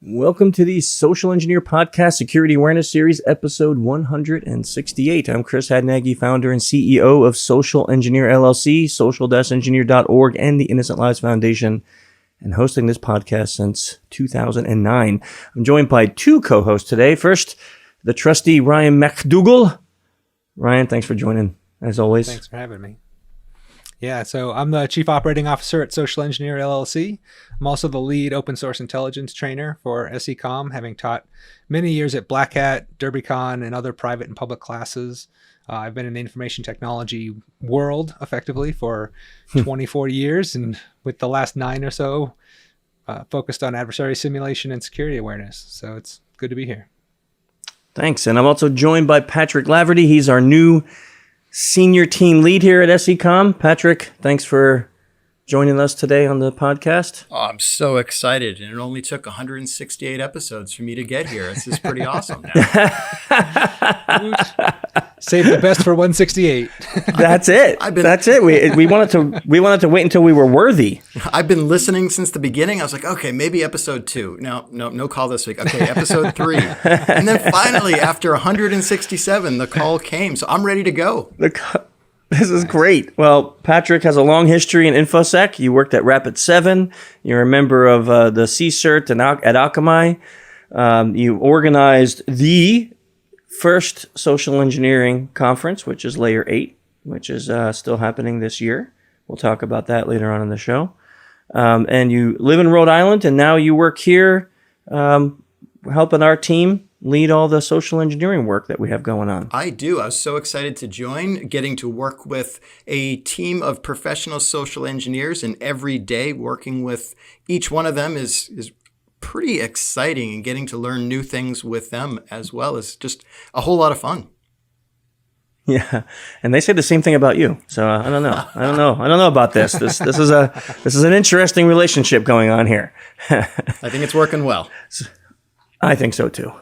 Welcome to the Social Engineer Podcast Security Awareness Series, episode 168. I'm Chris Hadnagy, founder and CEO of Social Engineer LLC, social-engineer.org, and the Innocent Lives Foundation, and hosting this podcast since 2009. I'm joined by two co-hosts today. First, the trusty Ryan MacDougall. Ryan, thanks for joining, as always. Thanks for having me. Yeah, so I'm the Chief Operating Officer at Social Engineer LLC. I'm also the lead open source intelligence trainer for SECom, having taught many years at Black Hat, DerbyCon, and other private and public classes. I've been in the information technology world, effectively, for 24 years, and with the last 9 or so, focused on adversary simulation and security awareness. So it's good to be here. Thanks. And I'm also joined by Patrick Laverty. He's our new senior team lead here at SECom. Patrick, thanks for joining us today on the podcast. Oh, I'm so excited. And it only took 168 episodes for me to get here. This is pretty awesome now. Save the best for 168. That's it. That's it. We wanted to wait until we were worthy. I've been listening since the beginning. I was like, okay, maybe episode 2. No call this week. Okay, episode 3. And then finally, after 167, the call came. So I'm ready to go. This is great. Well, Patrick has a long history in InfoSec. You worked at Rapid7. You're a member of the CSIRT at Akamai. You organized the first social engineering conference, which is Layer 8, which is still happening this year. We'll talk about that later on in the show. And you live in Rhode Island, and now you work here helping our team lead all the social engineering work that we have going on. I do. I was so excited to join, getting to work with a team of professional social engineers, and every day working with each one of them is pretty exciting, and getting to learn new things with them as well is just a whole lot of fun. Yeah, and they say the same thing about you. So I don't know. I don't know about this. This is an interesting relationship going on here. I think it's working well. I think so too.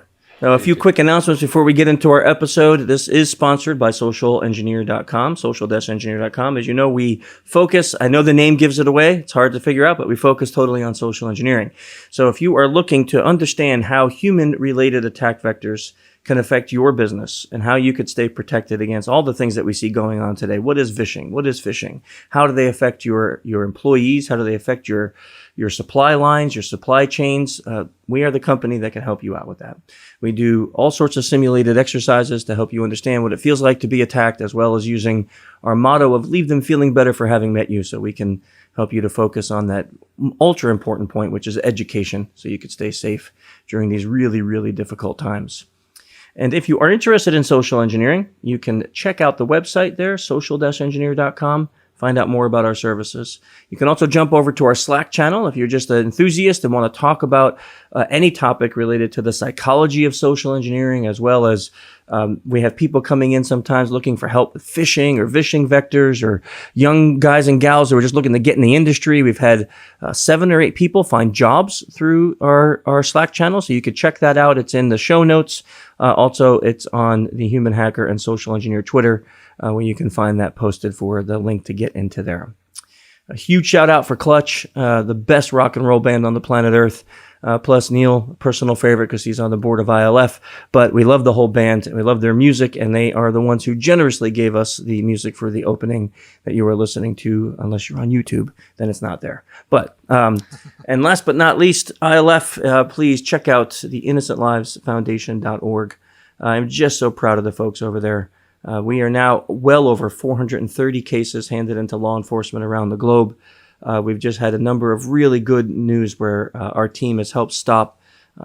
Now, a few quick announcements before we get into our episode. This is sponsored by socialengineer.com, social-engineer.com. As you know, we focus, I know the name gives it away, it's hard to figure out, but we focus totally on social engineering. So if you are looking to understand how human-related attack vectors can affect your business and how you could stay protected against all the things that we see going on today. What is phishing? What is phishing? How do they affect your employees? How do they affect your supply lines, your supply chains? We are the company that can help you out with that. We do all sorts of simulated exercises to help you understand what it feels like to be attacked, as well as using our motto of leave them feeling better for having met you, so we can help you to focus on that ultra important point, which is education, so you could stay safe during these really, really difficult times. And if you are interested in social engineering, you can check out the website there, social-engineer.com. Find out more about our services. You can also jump over to our Slack channel if you're just an enthusiast and want to talk about any topic related to the psychology of social engineering, as well as we have people coming in sometimes looking for help with phishing or phishing vectors, or young guys and gals who are just looking to get in the industry. We've had 7 or 8 people find jobs through our Slack channel, so you could check that out. It's in the show notes. Also, it's on the Human Hacker and Social Engineer Twitter, where you can find that posted for the link to get into there. A huge shout out for Clutch, the best rock and roll band on the planet Earth. Plus Neil, personal favorite because he's on the board of ILF. But we love the whole band, and we love their music, and they are the ones who generously gave us the music for the opening that you are listening to. Unless you're on YouTube, then it's not there. But and last but not least, ILF, please check out the InnocentLivesFoundation.org. I'm just so proud of the folks over there. We are now well over 430 cases handed into law enforcement around the globe. We've just had a number of really good news where our team has helped stop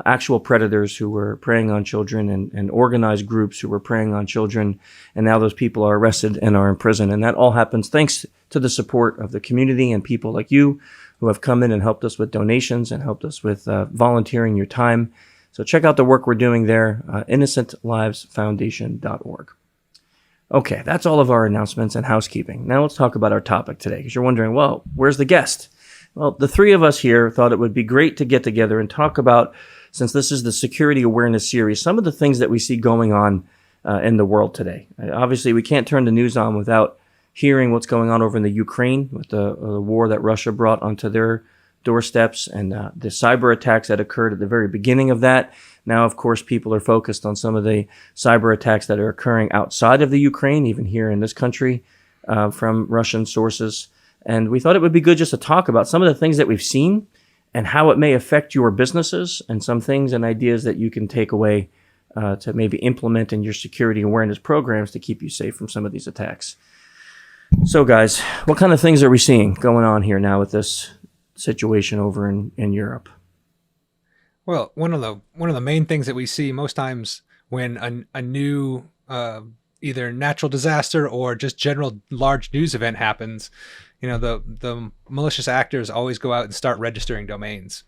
actual predators who were preying on children, and organized groups who were preying on children. And now those people are arrested and are in prison. And that all happens thanks to the support of the community and people like you who have come in and helped us with donations and helped us with volunteering your time. So check out the work we're doing there, InnocentLivesFoundation.org. Okay, that's all of our announcements and housekeeping. Now let's talk about our topic today, because you're wondering, well, where's the guest? Well, the 3 of us here thought it would be great to get together and talk about, since this is the Security Awareness Series, some of the things that we see going on in the world today. Obviously, we can't turn the news on without hearing what's going on over in the Ukraine with the war that Russia brought onto their doorsteps, and the cyber attacks that occurred at the very beginning of that. Now, of course, people are focused on some of the cyber attacks that are occurring outside of the Ukraine, even here in this country, from Russian sources. And we thought it would be good just to talk about some of the things that we've seen and how it may affect your businesses, and some things and ideas that you can take away to maybe implement in your security awareness programs to keep you safe from some of these attacks. So, guys, what kind of things are we seeing going on here now with this situation over in Europe? Well, one of the main things that we see most times when a new either natural disaster or just general large news event happens, the malicious actors always go out and start registering domains.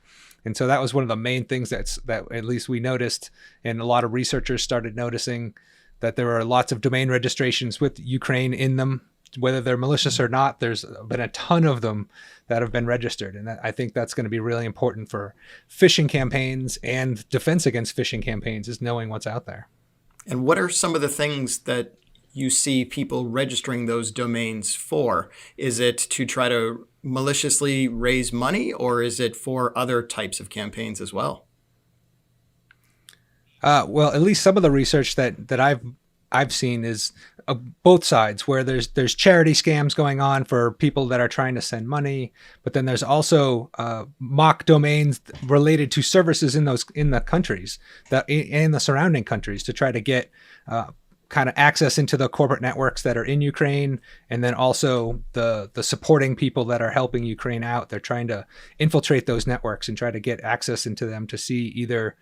And so that was one of the main things that at least we noticed, and a lot of researchers started noticing that there are lots of domain registrations with Ukraine in them. Whether they're malicious or not, there's been a ton of them that have been registered. And I think that's going to be really important for phishing campaigns and defense against phishing campaigns, is knowing what's out there. And what are some of the things that you see people registering those domains for? Is it to try to maliciously raise money, or is it for other types of campaigns as well? Well, at least some of the research that I've seen is both sides, where there's charity scams going on for people that are trying to send money, but then there's also mock domains related to services in the countries that in the surrounding countries to try to get kind of access into the corporate networks that are in Ukraine, and then also the supporting people that are helping Ukraine out. They're trying to infiltrate those networks and try to get access into them to see either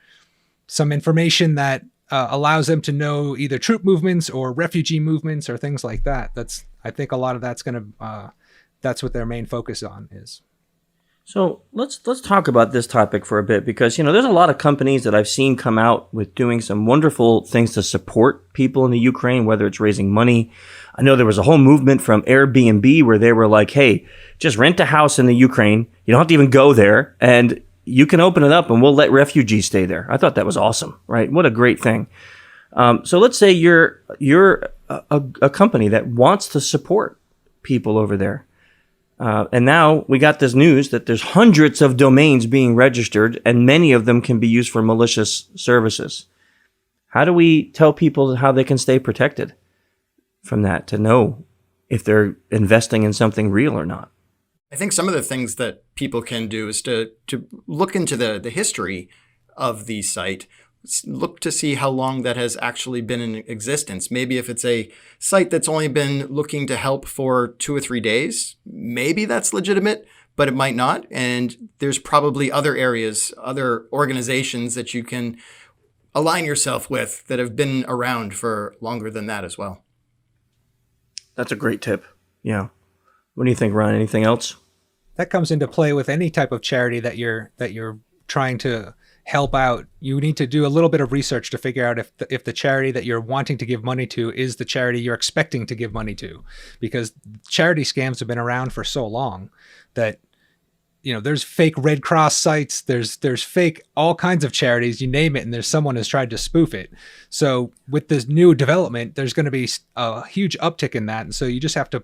some information that allows them to know either troop movements or refugee movements or things like that. I think a lot of that's that's what their main focus on is. So let's talk about this topic for a bit, because there's a lot of companies that I've seen come out with doing some wonderful things to support people in the Ukraine, whether it's raising money. I know there was a whole movement from Airbnb where they were like, hey, just rent a house in the Ukraine. You don't have to even go there, and you can open it up and we'll let refugees stay there. I thought that was awesome, right? What a great thing. So let's say you're a company that wants to support people over there. And now we got this news that there's hundreds of domains being registered, and many of them can be used for malicious services. How do we tell people how they can stay protected from that, to know if they're investing in something real or not? I think some of the things that people can do is to look into the history of the site. Look to see how long that has actually been in existence. Maybe if it's a site that's only been looking to help for 2 or 3 days, maybe that's legitimate, but it might not. And there's probably other areas, other organizations that you can align yourself with that have been around for longer than that as well. That's a great tip. Yeah. What do you think, Ryan? Anything else? That comes into play with any type of charity that you're trying to help out. You need to do a little bit of research to figure out if the charity that you're wanting to give money to is the charity you're expecting to give money to, because charity scams have been around for so long that there's fake Red Cross sites, there's fake all kinds of charities, you name it, and there's someone who's tried to spoof it. So with this new development, there's going to be a huge uptick in that, and so you just have to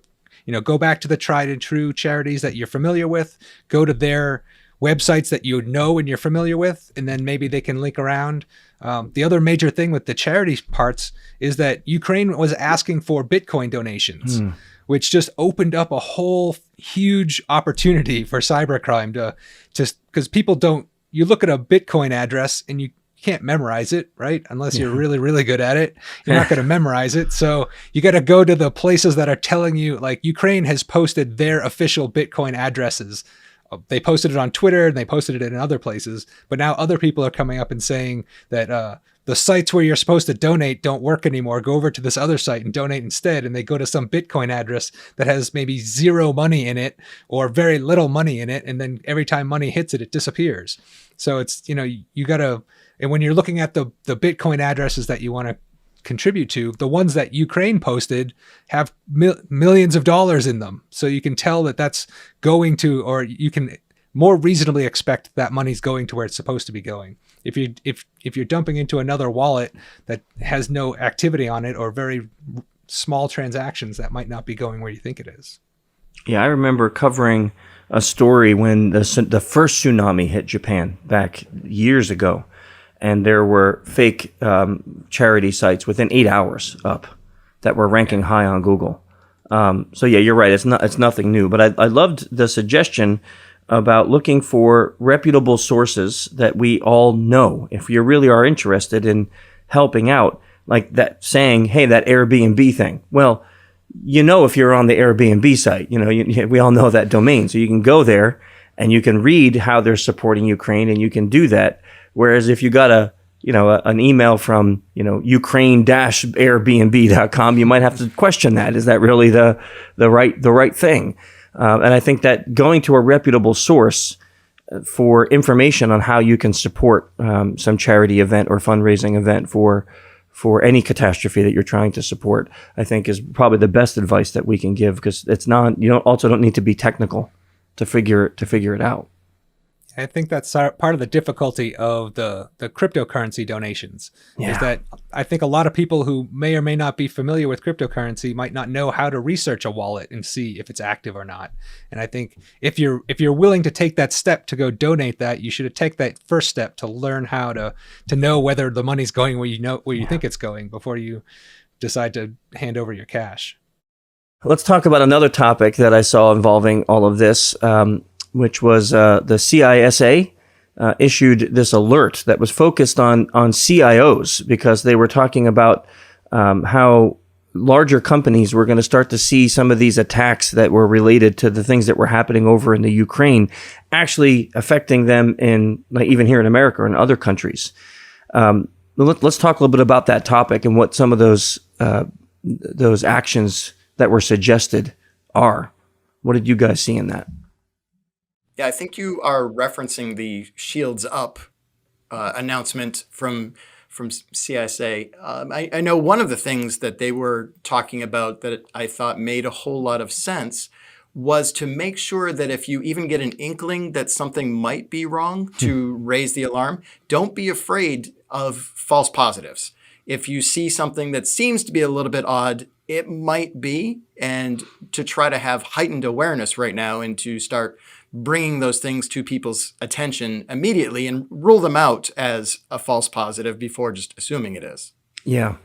go back to the tried and true charities that you're familiar with, go to their websites that you know and you're familiar with, and then maybe they can link around. The other major thing with the charity parts is that Ukraine was asking for Bitcoin donations, which just opened up a whole huge opportunity for cybercrime because people you look at a Bitcoin address and you can't memorize it, right? Unless you're really, really good at it. You're not going to memorize it. So you got to go to the places that are telling you, like Ukraine has posted their official Bitcoin addresses. They posted it on Twitter and they posted it in other places, but now other people are coming up and saying that the sites where you're supposed to donate don't work anymore. Go over to this other site and donate instead. And they go to some Bitcoin address that has maybe zero money in it or very little money in it. And then every time money hits it, it disappears. So it's, you got to, and when you're looking at the Bitcoin addresses that you want to contribute to, the ones that Ukraine posted have millions of dollars in them. So you can tell that that's going to, or you can more reasonably expect that money's going to where it's supposed to be going. If you're dumping into another wallet that has no activity on it or very small transactions, that might not be going where you think it is. Yeah, I remember covering a story when the first tsunami hit Japan back years ago, and there were fake charity sites within 8 hours up that were ranking high on Google. So yeah, you're right. It's nothing new, but I loved the suggestion about looking for reputable sources that we all know. If you really are interested in helping out, like that saying, hey, that Airbnb thing. Well, if you're on the Airbnb site, we all know that domain. So you can go there and you can read how they're supporting Ukraine, and you can do that. Whereas if you got an email from, Ukraine-Airbnb.com, you might have to question that. Is that really the right thing? And I think that going to a reputable source for information on how you can support some charity event or fundraising event for any catastrophe that you're trying to support, I think is probably the best advice that we can give, because you don't need to be technical to figure it out. I think that's part of the difficulty of the cryptocurrency donations, is that I think a lot of people who may or may not be familiar with cryptocurrency might not know how to research a wallet and see if it's active or not. And I think if you're willing to take that step to go donate that, you should take that first step to learn how to know whether the money's going where you think it's going before you decide to hand over your cash. Let's talk about another topic that I saw involving all of this, which was the CISA issued this alert that was focused on CIOs, because they were talking about how larger companies were going to start to see some of these attacks that were related to the things that were happening over in the Ukraine actually affecting them in, like, even here in America or in other countries. Let's talk a little bit about that topic and what some of those actions that were suggested are. What did you guys see in that? Yeah, I think you are referencing the Shields Up announcement from CISA. I know one of the things that they were talking about that I thought made a whole lot of sense was to make sure that if you even get an inkling that something might be wrong, to raise the alarm. Don't be afraid of false positives. If you see something that seems to be a little bit odd, it might be, and to try to have heightened awareness right now and to start bringing those things to people's attention immediately and rule them out as a false positive before just assuming it is. Yeah.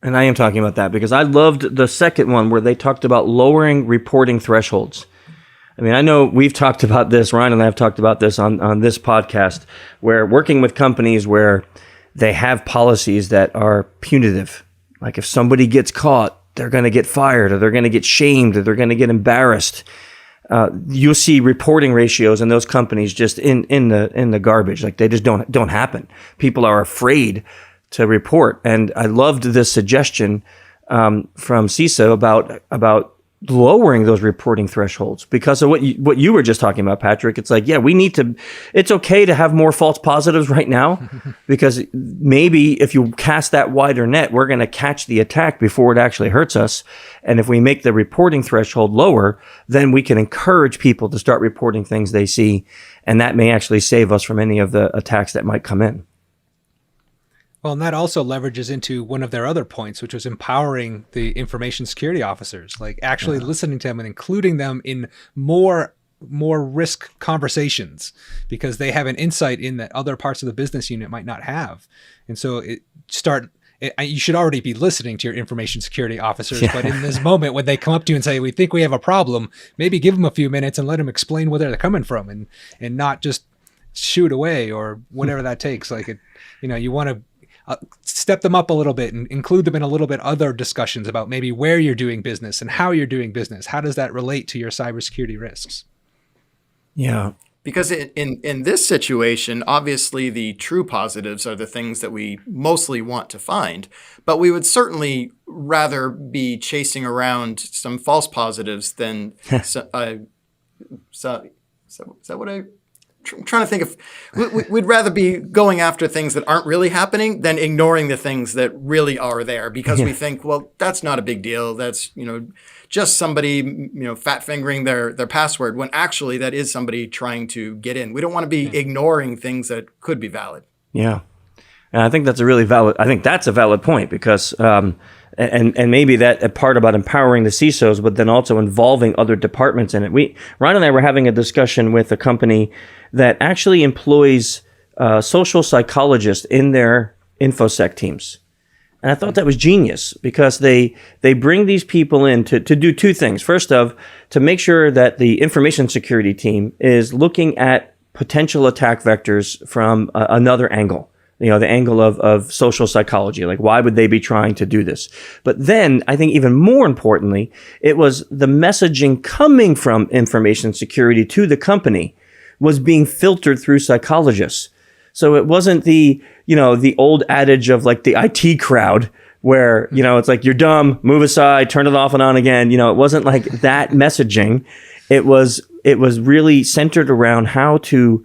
And I am talking about that because I loved the second one where they talked about lowering reporting thresholds. I mean, I know we've talked about this, Ryan and I have talked about this on this podcast, where working with companies where they have policies that are punitive. Like if somebody gets caught, they're going to get fired, or they're going to get shamed, or they're going to get embarrassed. You'll see reporting ratios in those companies just in the garbage. Like they just don't happen. People are afraid to report. And I loved this suggestion from CISA about lowering those reporting thresholds because of what you were just talking about, Patrick. It's like, yeah, it's okay to have more false positives right now because maybe if you cast that wider net, we're going to catch the attack before it actually hurts us. And if we make the reporting threshold lower, then we can encourage people to start reporting things they see. And that may actually save us from any of the attacks that might come in. Well, and that also leverages into one of their other points, which was empowering the information security officers, like actually listening to them and including them in more risk conversations because they have an insight in that other parts of the business unit might not have. And so you should already be listening to your information security officers, but in this moment when they come up to you and say, we think we have a problem, maybe give them a few minutes and let them explain where they're coming from and not just shoot away or whatever that takes. Like, you want to step them up a little bit and include them in a little bit other discussions about maybe where you're doing business and how you're doing business. How does that relate to your cybersecurity risks? Yeah. Because in this situation, obviously the true positives are the things that we mostly want to find, but we would certainly rather be chasing around some false positives than is that what I'm trying to think of. We'd rather be going after things that aren't really happening than ignoring the things that really are there because we think, well, that's not a big deal. That's, just somebody, fat fingering their password when actually that is somebody trying to get in. We don't want to be ignoring things that could be valid. Yeah. And I think that's a valid point because And maybe that a part about empowering the CISOs, but then also involving other departments in it. Ryan and I were having a discussion with a company that actually employs social psychologists in their InfoSec teams. And I thought that was genius because they bring these people in to do two things. First to make sure that the information security team is looking at potential attack vectors from another angle. The angle of social psychology, like why would they be trying to do this? But then I think even more importantly, it was the messaging coming from information security to the company was being filtered through psychologists. So it wasn't the old adage of like the IT crowd where, it's like, you're dumb, move aside, turn it off and on again. It wasn't like that messaging. It was really centered around how to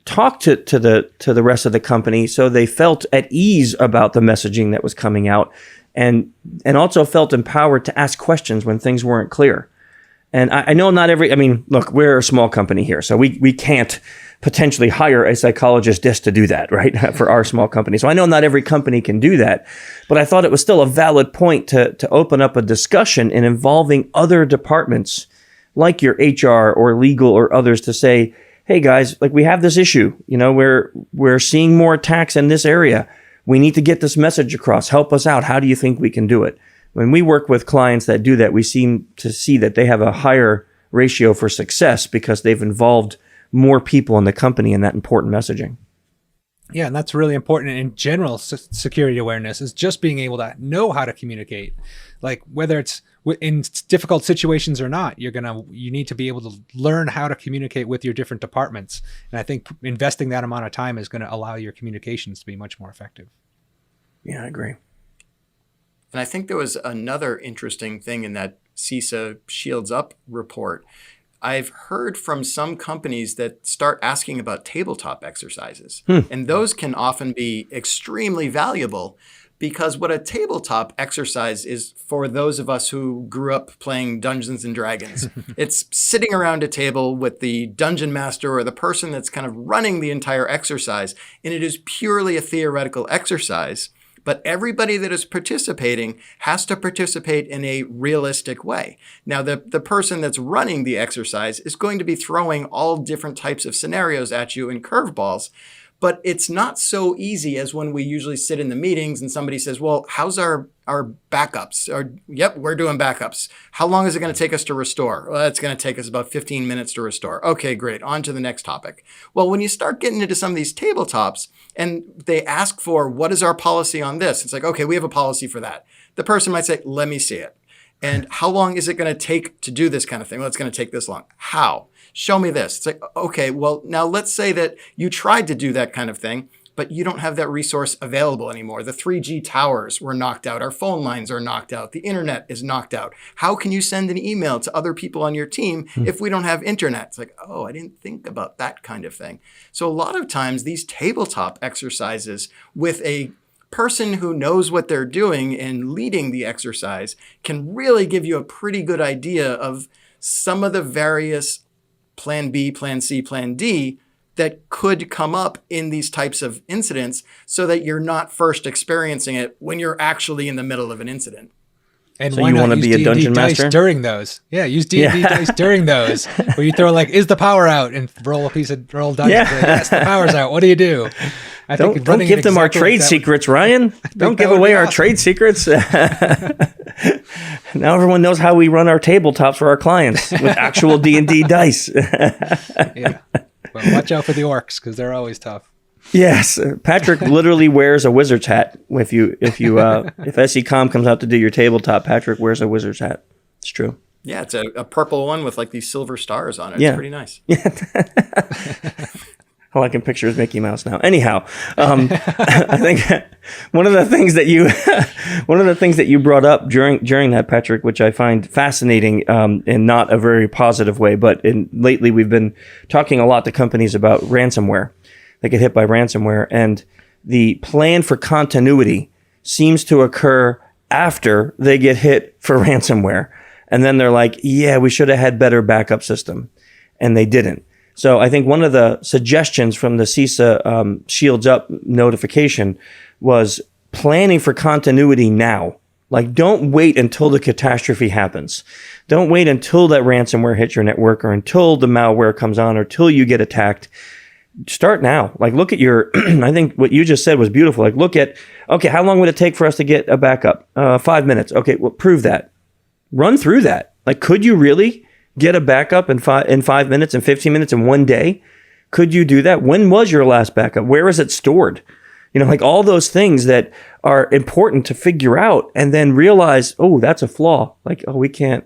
talk to the rest of the company so they felt at ease about the messaging that was coming out and also felt empowered to ask questions when things weren't clear. And I know look, we're a small company here, so we can't potentially hire a psychologist just to do that, right? For our small company. So I know not every company can do that, but I thought it was still a valid point to open up a discussion in involving other departments like your HR or legal or others to say, hey guys, like we have this issue, we're seeing more attacks in this area. We need to get this message across. Help us out. How do you think we can do it? When we work with clients that do that, we seem to see that they have a higher ratio for success because they've involved more people in the company in that important messaging. Yeah, and that's really important in general. Security awareness is just being able to know how to communicate, like whether it's in difficult situations or not. You need to be able to learn how to communicate with your different departments, and I think investing that amount of time is going to allow your communications to be much more effective. Yeah, I agree. And I think there was another interesting thing in that CISA Shields Up report. I've heard from some companies that start asking about tabletop exercises. And those can often be extremely valuable because what a tabletop exercise is for those of us who grew up playing Dungeons and Dragons, it's sitting around a table with the dungeon master or the person that's kind of running the entire exercise. And it is purely a theoretical exercise. But everybody that is participating has to participate in a realistic way. Now, the person that's running the exercise is going to be throwing all different types of scenarios at you and curveballs. But it's not so easy as when we usually sit in the meetings and somebody says, well, how's our backups? Yep, we're doing backups. How long is it going to take us to restore? Well, it's going to take us about 15 minutes to restore. Okay, great. On to the next topic. Well, when you start getting into some of these tabletops and they ask for, what is our policy on this? It's like, okay, we have a policy for that. The person might say, let me see it. And how long is it going to take to do this kind of thing? Well, it's going to take this long. How? Show me this. It's like, okay, well, now let's say that you tried to do that kind of thing, but you don't have that resource available anymore. The 3G towers were knocked out. Our phone lines are knocked out. The internet is knocked out. How can you send an email to other people on your team if we don't have internet? It's like, oh, I didn't think about that kind of thing. So a lot of times these tabletop exercises with a person who knows what they're doing and leading the exercise can really give you a pretty good idea of some of the various plan B, plan C, plan D that could come up in these types of incidents so that you're not first experiencing it when you're actually in the middle of an incident. And so why you not want to use be a D&D dungeon dice master during those? Yeah, use D&D dice during those. Where you throw like, is the power out? And roll a piece of roll dice. Yeah. Like, yes, the power's out. What do you do? Don't give them our trade secrets, Ryan. Don't give away our trade secrets. Now everyone knows how we run our tabletops for our clients with actual D&D dice. Yeah. Well, watch out for the orcs because they're always tough. Yes, Patrick literally wears a wizard's if SECom comes out to do your tabletop, Patrick wears a wizard's hat. It's true. Yeah, it's a purple one with like these silver stars on it. Yeah. It's pretty nice. Yeah. All I can picture is Mickey Mouse now. Anyhow, I think one of the things that you brought up during that, Patrick, which I find fascinating in not a very positive way, but lately we've been talking a lot to companies about ransomware. They get hit by ransomware, and the plan for continuity seems to occur after they get hit for ransomware. And then they're like, yeah, we should have had better backup system. And they didn't. So I think one of the suggestions from the CISA Shields Up notification was planning for continuity now Like, don't wait until the catastrophe happens. Don't wait until that ransomware hits your network or until the malware comes on or until you get attacked. Start now. Like, look at your, I think what you just said was beautiful. Like, look at, okay, how long would it take for us to get a backup? 5 minutes. Okay, well, prove that. Run through that. Like, could you really get a backup in 5 minutes and 15 minutes in one day? Could you do that? When was your last backup? Where is it stored? Like all those things that are important to figure out and then realize, oh, that's a flaw. Like, oh, we can't.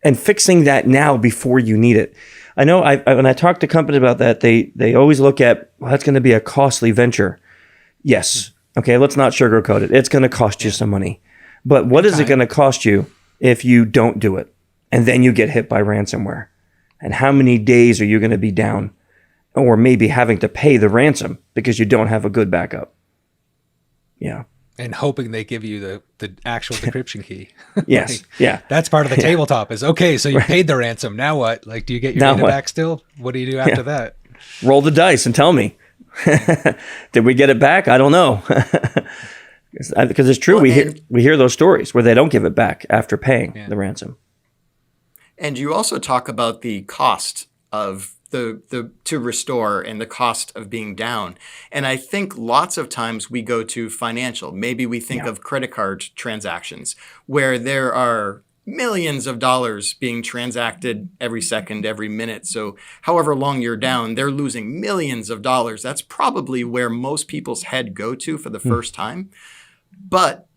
And fixing that now before you need it. I know when I talk to companies about that, they always look at, well, that's going to be a costly venture. Yes. Okay, let's not sugarcoat it. It's going to cost you some money. But what is it going to cost you if you don't do it? And then you get hit by ransomware. And how many days are you going to be down? Or maybe having to pay the ransom because you don't have a good backup. Yeah. And hoping they give you the actual decryption key. Yes. Yeah. That's part of the tabletop is, okay, so you paid the ransom. Now what? Like, do you get your data back still? What do you do after that? Roll the dice and tell me. Did we get it back? I don't know. Because it's true. Well, we hear those stories where they don't give it back after paying the ransom. And you also talk about the cost of the to restore and the cost of being down. And I think lots of times we go to financial. Maybe we think of credit card transactions where there are millions of dollars being transacted every second, every minute. So however long you're down, they're losing millions of dollars. That's probably where most people's head go to for the first time. But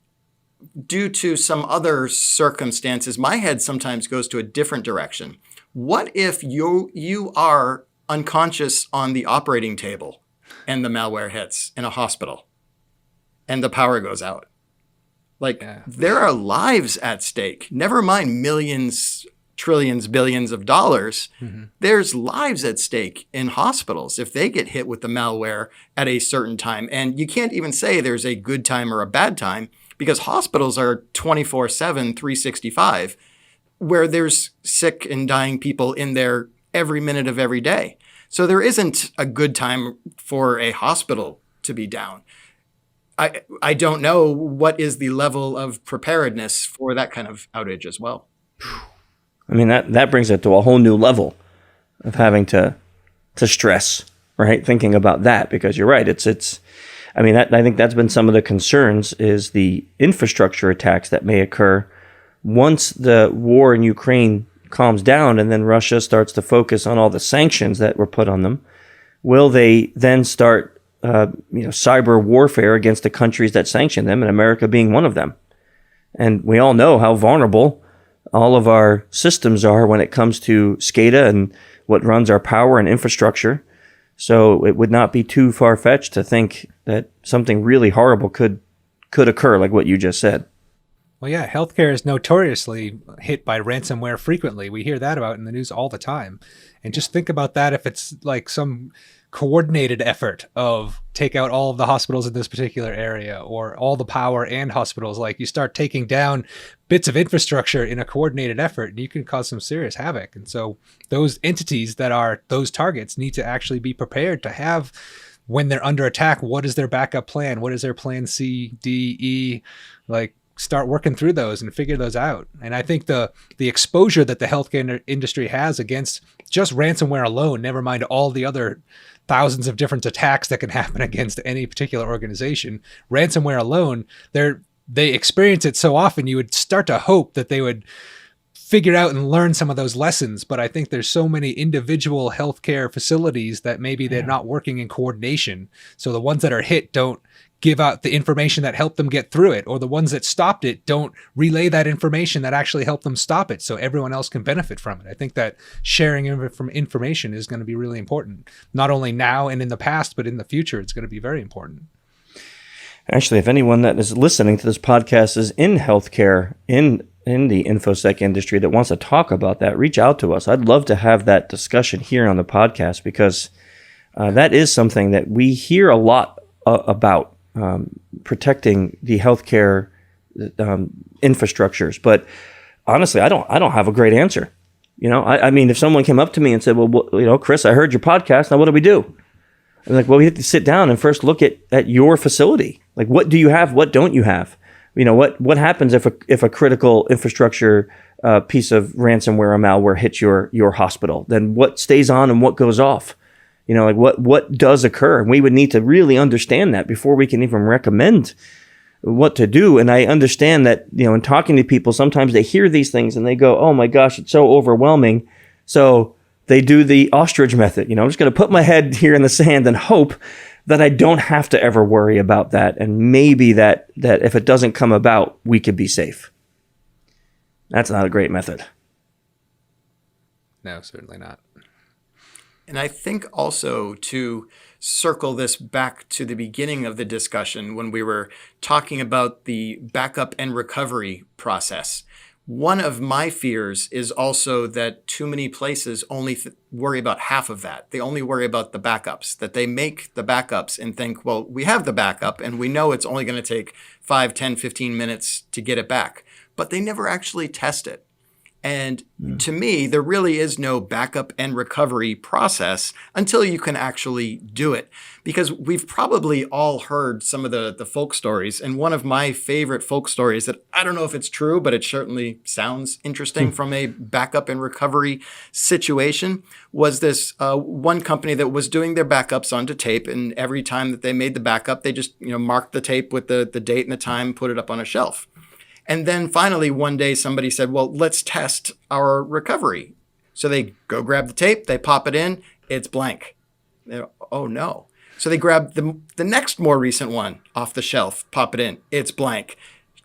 due to some other circumstances, my head sometimes goes to a different direction. What if you are unconscious on the operating table and the malware hits in a hospital and the power goes out? Like, there are lives at stake. Never mind millions, trillions, billions of dollars. Mm-hmm. There's lives at stake in hospitals if they get hit with the malware at a certain time. And you can't even say there's a good time or a bad time because hospitals are 24/7, 365. Where there's sick and dying people in there every minute of every day. So there isn't a good time for a hospital to be down. I don't know what is the level of preparedness for that kind of outage as well. I mean, that brings it to a whole new level of having to stress, right? Thinking about that, because you're right. I mean, I think that's been some of the concerns is the infrastructure attacks that may occur once the war in Ukraine calms down and then Russia starts to focus on all the sanctions that were put on them. Will they then start, cyber warfare against the countries that sanction them, and America being one of them? And we all know how vulnerable all of our systems are when it comes to SCADA and what runs our power and infrastructure. So it would not be too far-fetched to think that something really horrible could occur, like what you just said. Well, yeah, healthcare is notoriously hit by ransomware frequently. We hear that about in the news all the time. And just think about that if it's like some coordinated effort of take out all of the hospitals in this particular area or all the power and hospitals. Like you start taking down bits of infrastructure in a coordinated effort and you can cause some serious havoc. And so those entities that are those targets need to actually be prepared to have, when they're under attack, what is their backup plan? What is their plan C, D, E? Like, start working through those and figure those out. And I think the exposure that the healthcare industry has against just ransomware alone, never mind all the other thousands of different attacks that can happen against any particular organization, ransomware alone, they experience it so often, you would start to hope that they would figure out and learn some of those lessons. But I think there's so many individual healthcare facilities that maybe they're not working in coordination. So the ones that are hit don't give out the information that helped them get through it, or the ones that stopped it don't relay that information that actually helped them stop it so everyone else can benefit from it. I think that sharing information is going to be really important, not only now and in the past, but in the future. It's going to be very important. Actually, if anyone that is listening to this podcast is in healthcare, in the InfoSec industry that wants to talk about that, reach out to us. I'd love to have that discussion here on the podcast because that is something that we hear a lot about. Protecting the healthcare infrastructures, but honestly, I don't have a great answer. I mean, if someone came up to me and said, "Well, Chris, I heard your podcast. Now, what do we do?" I'm like, "Well, we have to sit down and first look at your facility. Like, what do you have? What don't you have? what happens if a critical infrastructure piece of ransomware or malware hits your hospital? Then what stays on and what goes off? What does occur? And we would need to really understand that before we can even recommend what to do. And I understand that, in talking to people, sometimes they hear these things and they go, oh my gosh, it's so overwhelming. So they do the ostrich method. I'm just going to put my head here in the sand and hope that I don't have to ever worry about that. And maybe that if it doesn't come about, we could be safe. That's not a great method. No, certainly not. And I think also to circle this back to the beginning of the discussion when we were talking about the backup and recovery process, one of my fears is also that too many places only worry about half of that. They only worry about the backups, that they make the backups and think, well, we have the backup and we know it's only going to take 5, 10, 15 minutes to get it back. But they never actually test it. And to me, there really is no backup and recovery process until you can actually do it. Because we've probably all heard some of the folk stories. And one of my favorite folk stories that I don't know if it's true, but it certainly sounds interesting from a backup and recovery situation was this one company that was doing their backups onto tape. And every time that they made the backup, they just marked the tape with the date and the time, put it up on a shelf. And then finally, one day, somebody said, well, let's test our recovery. So they go grab the tape, they pop it in, it's blank. Oh, no. So they grab the next more recent one off the shelf, pop it in, it's blank.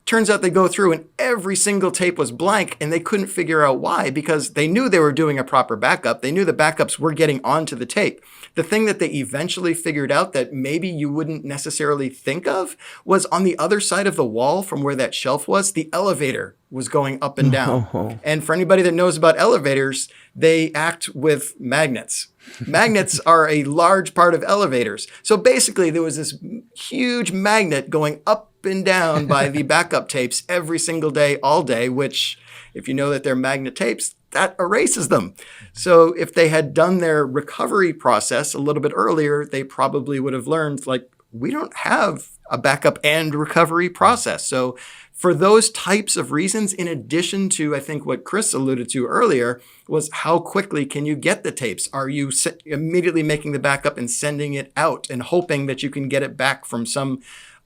Turns out they go through and every single tape was blank and they couldn't figure out why because they knew they were doing a proper backup. They knew the backups were getting onto the tape. The thing that they eventually figured out that maybe you wouldn't necessarily think of was on the other side of the wall from where that shelf was, the elevator was going up and down. Oh. And for anybody that knows about elevators, they act with magnets. Magnets are a large part of elevators. So basically there was this huge magnet going up and down by the backup tapes every single day, all day, which if you know that they're magnet tapes, that erases them. So if they had done their recovery process a little bit earlier, they probably would have learned, we don't have a backup and recovery process. So for those types of reasons, in addition to, I think what Chris alluded to earlier, was how quickly can you get the tapes? Are you immediately making the backup and sending it out and hoping that you can get it back from some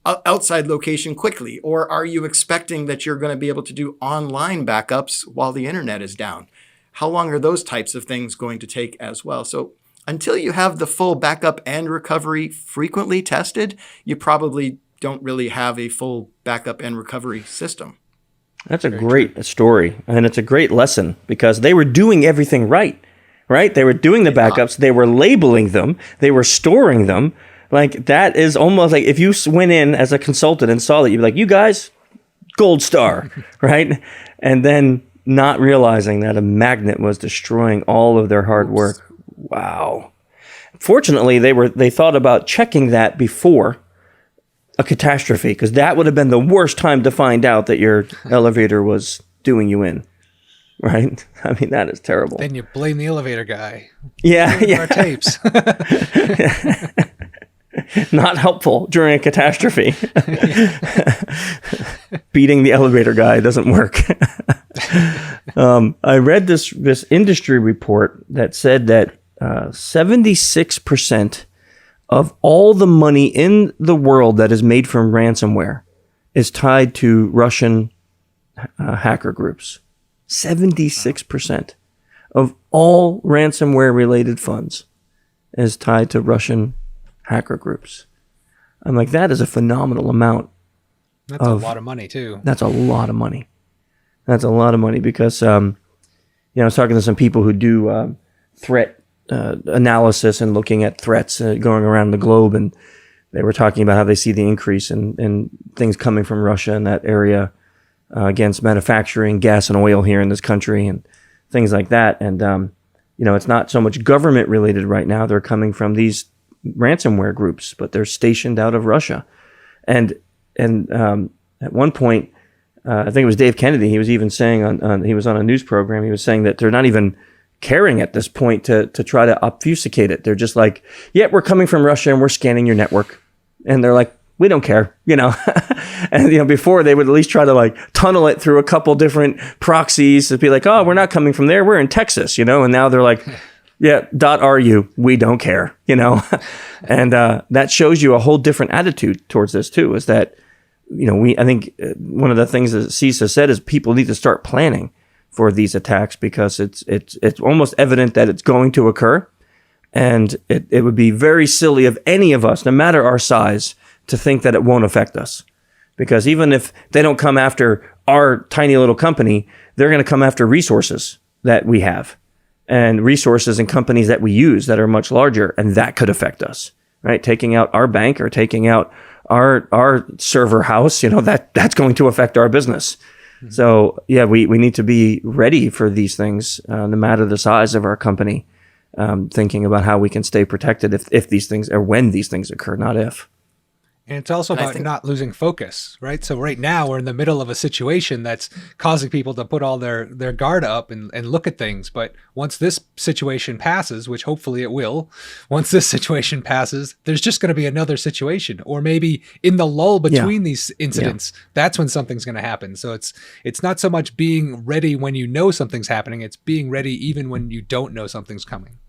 outside location quickly? Or are you expecting that you're going to be able to do online backups while the internet is down? How long are those types of things going to take as well? So until you have the full backup and recovery frequently tested, you probably don't really have a full backup and recovery system. That's a great story. And it's a great lesson because they were doing everything right? They were doing the backups. They were labeling them. They were storing them. That is almost like if you went in as a consultant and saw that, you'd be like, you guys, gold star, right? And then not realizing that a magnet was destroying all of their hard work. Wow. Fortunately, they thought about checking that before a catastrophe, because that would have been the worst time to find out that your elevator was doing you in, right? I mean, that is terrible. Then you blame the elevator guy. Yeah. Our tapes. Not helpful during a catastrophe. Beating the elevator guy doesn't work. I read this industry report that said that 76% of all the money in the world that is made from ransomware is tied to Russian hacker groups. 76% of all ransomware-related funds is tied to Russian hacker groups. I'm like, that is a phenomenal amount. That's a lot of money, too. That's a lot of money. That's a lot of money because, I was talking to some people who do threat analysis and looking at threats going around the globe, and they were talking about how they see the increase in things coming from Russia in that area against manufacturing, gas and oil here in this country and things like that. And, it's not so much government related right now. They're coming from these ransomware groups, but they're stationed out of Russia. And at one point, I think it was Dave Kennedy, he was even saying he was on a news program, he was saying that they're not even caring at this point to try to obfuscate it. They're just like, yeah, we're coming from Russia and we're scanning your network. And they're like, we don't care, And, before they would at least try to like tunnel it through a couple different proxies to be like, oh, we're not coming from there. We're in Texas, and now they're like, yeah, .ru, we don't care, and that shows you a whole different attitude towards this too, is that, I think one of the things that CISA said is people need to start planning for these attacks because it's almost evident that it's going to occur. And it would be very silly of any of us, no matter our size, to think that it won't affect us. Because even if they don't come after our tiny little company, they're going to come after resources that we have and resources and companies that we use that are much larger, and that could affect us, right? Taking out our bank or taking out our server house, that's going to affect our business. Mm-hmm. So yeah, we need to be ready for these things, no matter the size of our company, thinking about how we can stay protected if these things, or when these things occur, not if. And it's also about not losing focus, right? So right now we're in the middle of a situation that's causing people to put all their guard up and look at things. But once this situation passes, which hopefully it will, once this situation passes, there's just going to be another situation. Or maybe in the lull between these incidents, that's when something's going to happen. So it's not so much being ready when you know something's happening, it's being ready even when you don't know something's coming.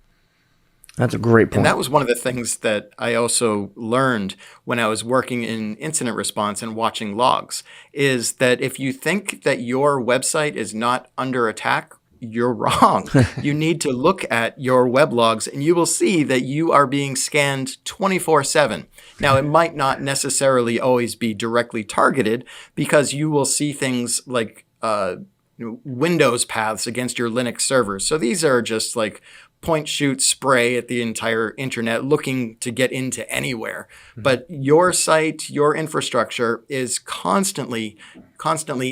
That's a great point. And that was one of the things that I also learned when I was working in incident response and watching logs, is that if you think that your website is not under attack, you're wrong. You need to look at your web logs and you will see that you are being scanned 24/7. Now, it might not necessarily always be directly targeted, because you will see things like Windows paths against your Linux servers. So these are just like point, shoot, spray at the entire internet looking to get into anywhere. Mm-hmm. But your site, your infrastructure is constantly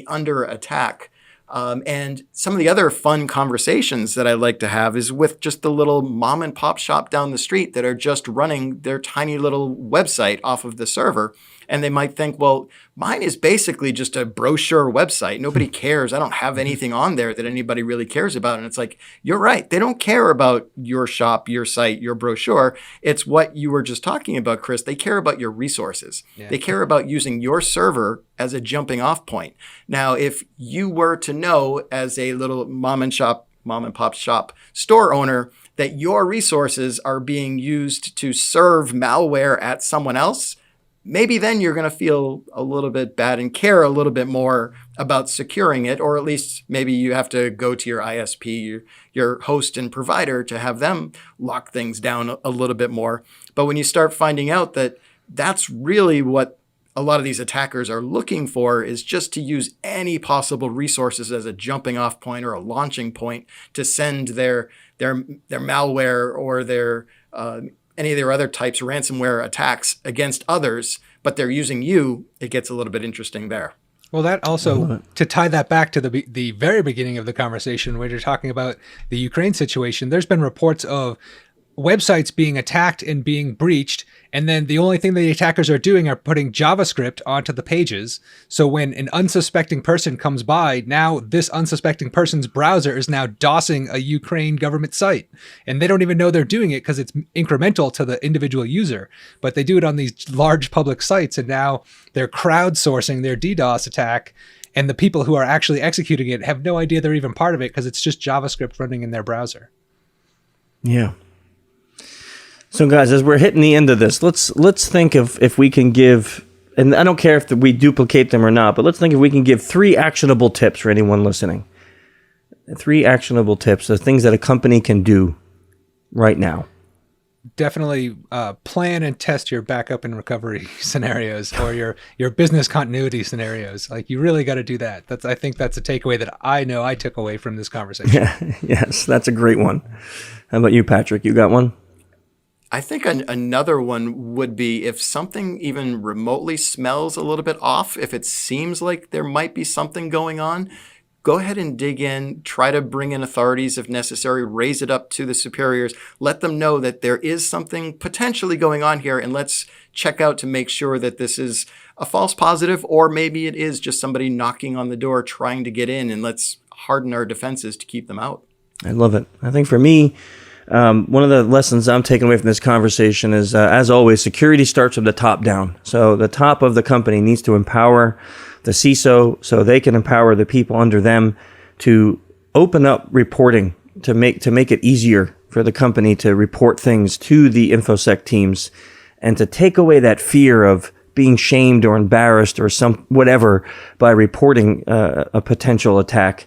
under attack. And some of the other fun conversations that I like to have is with just the little mom and pop shop down the street that are just running their tiny little website off of the server. And they might think, well, mine is basically just a brochure website. Nobody cares. I don't have anything on there that anybody really cares about. And it's like, you're right. They don't care about your shop, your site, your brochure. It's what you were just talking about, Chris. They care about your resources. Yeah. They care about using your server as a jumping off point. Now, if you were to know as a little mom and pop shop store owner that your resources are being used to serve malware at someone else, maybe then you're going to feel a little bit bad and care a little bit more about securing it, or at least maybe you have to go to your ISP, your host and provider, to have them lock things down a little bit more. But when you start finding out that that's really what a lot of these attackers are looking for, is just to use any possible resources as a jumping off point or a launching point to send their malware or their any of their other types of ransomware attacks against others, but they're using you, it gets a little bit interesting there. Well, that also, to tie that back to the very beginning of the conversation where you're talking about the Ukraine situation, there's been reports of websites being attacked and being breached, and then the only thing the attackers are doing are putting JavaScript onto the pages. So when an unsuspecting person comes by, now this unsuspecting person's browser is now DOSing a Ukraine government site. And they don't even know they're doing it because it's incremental to the individual user. But they do it on these large public sites, and now they're crowdsourcing their DDoS attack. And the people who are actually executing it have no idea they're even part of it because it's just JavaScript running in their browser. Yeah. So guys, as we're hitting the end of this, let's think of if we can give, and I don't care if we duplicate them or not, but let's think if we can give 3 actionable tips for anyone listening. 3 actionable tips, the things that a company can do right now. Definitely plan and test your backup and recovery scenarios, or your business continuity scenarios. Like, you really got to do that. I think that's a takeaway that I know I took away from this conversation. Yeah, yes, that's a great one. How about you, Patrick? You got one? I think another one would be, if something even remotely smells a little bit off, if it seems like there might be something going on, go ahead and dig in, try to bring in authorities if necessary, raise it up to the superiors, let them know that there is something potentially going on here, and let's check out to make sure that this is a false positive, or maybe it is just somebody knocking on the door trying to get in, and let's harden our defenses to keep them out. I love it. I think for me, One of the lessons I'm taking away from this conversation is, as always, security starts from the top down. So the top of the company needs to empower the CISO so they can empower the people under them to open up reporting to make it easier for the company to report things to the InfoSec teams and to take away that fear of being shamed or embarrassed or some whatever by reporting a potential attack.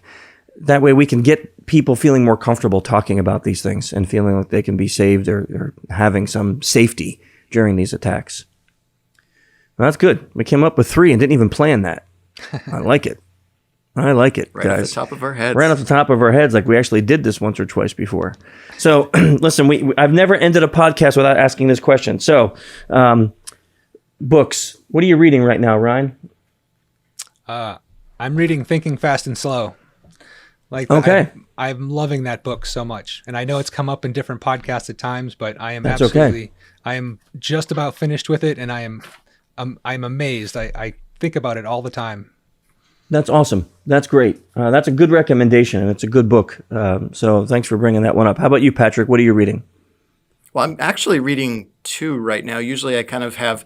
That way we can get people feeling more comfortable talking about these things and feeling like they can be saved or having some safety during these attacks. Well, that's good. We came up with 3 and didn't even plan that. I like it. I like it, right guys. off the top of our heads. Right off the top of our heads, like we actually did this once or twice before. So, listen, I've never ended a podcast without asking this question. So, books. What are you reading right now, Ryan? I'm reading Thinking Fast and Slow. Okay. I'm loving that book so much. And I know it's come up in different podcasts at times, but I am That's absolutely, okay. I am just about finished with it. And I'm amazed. I think about it all the time. That's awesome. That's great. That's a good recommendation, and it's a good book. So thanks for bringing that one up. How about you, Patrick? What are you reading? Well, I'm actually reading 2 right now. Usually I kind of have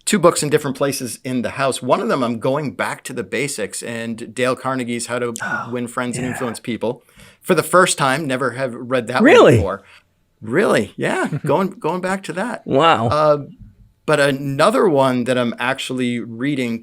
2 books in different places in the house. One of them, I'm going back to the basics, and Dale Carnegie's How to Win Friends and Influence People. For the first time, never have read that one before. Really? Yeah. Going back to that. Wow. But another one that I'm actually reading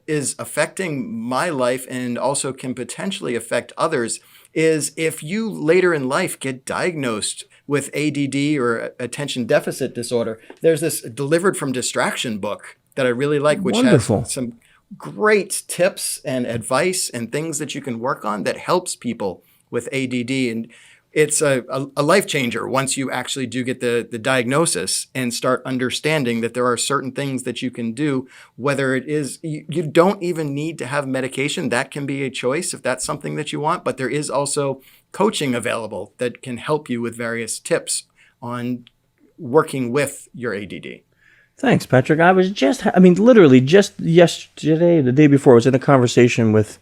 is affecting my life and also can potentially affect others is if you later in life get diagnosed with ADD or attention deficit disorder, there's this Delivered from Distraction book that I really like, which Wonderful. has some great tips and advice and things that you can work on that helps people with ADD. And it's a life changer once you actually do get the diagnosis and start understanding that there are certain things that you can do, whether it is, you don't even need to have medication. That can be a choice if that's something that you want, but there is also coaching available that can help you with various tips on working with your ADD. Thanks, Patrick. Literally just yesterday, the day before, I was in a conversation with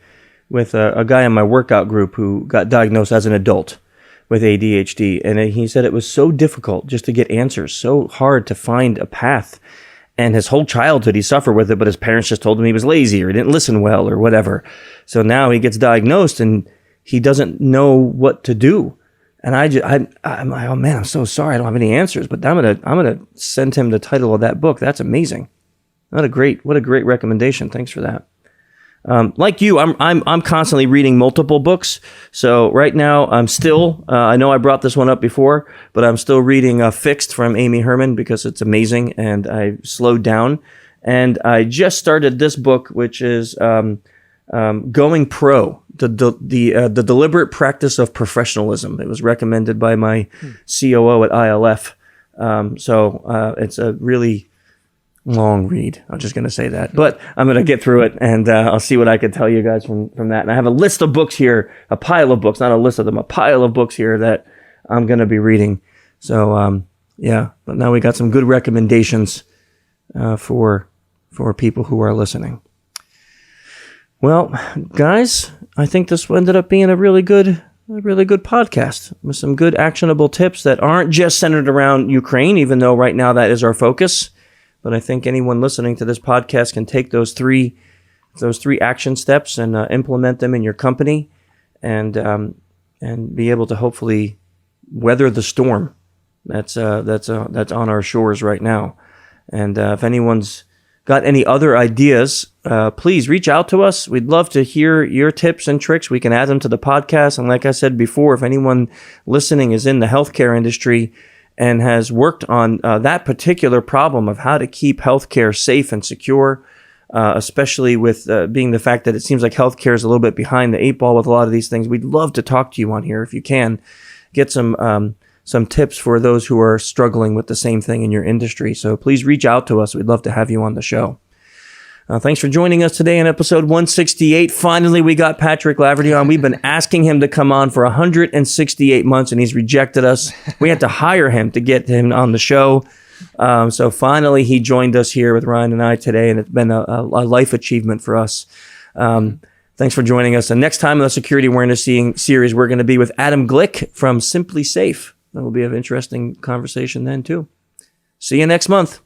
a guy in my workout group who got diagnosed as an adult with ADHD. And he said it was so difficult just to get answers, so hard to find a path. And his whole childhood, he suffered with it, but his parents just told him he was lazy or didn't listen well or whatever. So now he gets diagnosed and he doesn't know what to do. And I'm like, oh man, I'm so sorry. I don't have any answers, but I'm gonna send him the title of that book. That's amazing. What a great recommendation. Thanks for that. Like you, I'm constantly reading multiple books. So right now I'm still, I know I brought this one up before, but I'm still reading Fixed from Amy Herman because it's amazing, and I slowed down. And I just started this book, which is Going Pro, the deliberate practice of professionalism. It was recommended by my COO at ILF. So it's a really long read. I'm just going to say that, but I'm going to get through it, and I'll see what I can tell you guys from that. And I have a list of books here, a pile of books, not a list of them, a pile of books here that I'm going to be reading. So yeah, but now we got some good recommendations for people who are listening. Well, guys, I think this ended up being a really good podcast with some good actionable tips that aren't just centered around Ukraine, even though right now that is our focus. But I think anyone listening to this podcast can take those three action steps and implement them in your company, and be able to hopefully weather the storm that's on our shores right now. And if anyone's got any other ideas, please reach out to us. We'd love to hear your tips and tricks. We can add them to the podcast. And like I said before, if anyone listening is in the healthcare industry and has worked on that particular problem of how to keep healthcare safe and secure, especially with being the fact that it seems like healthcare is a little bit behind the 8 ball with a lot of these things, we'd love to talk to you on here if you can. Get some tips for those who are struggling with the same thing in your industry. So please reach out to us. We'd love to have you on the show. Thanks for joining us today in episode 168. Finally, we got Patrick Laverty on. We've been asking him to come on for 168 months, and he's rejected us. We had to hire him to get him on the show. So finally, he joined us here with Ryan and I today, and it's been a life achievement for us. Thanks for joining us. And next time in the Security Awareness series, we're going to be with Adam Glick from Simply Safe. That will be an interesting conversation then, too. See you next month.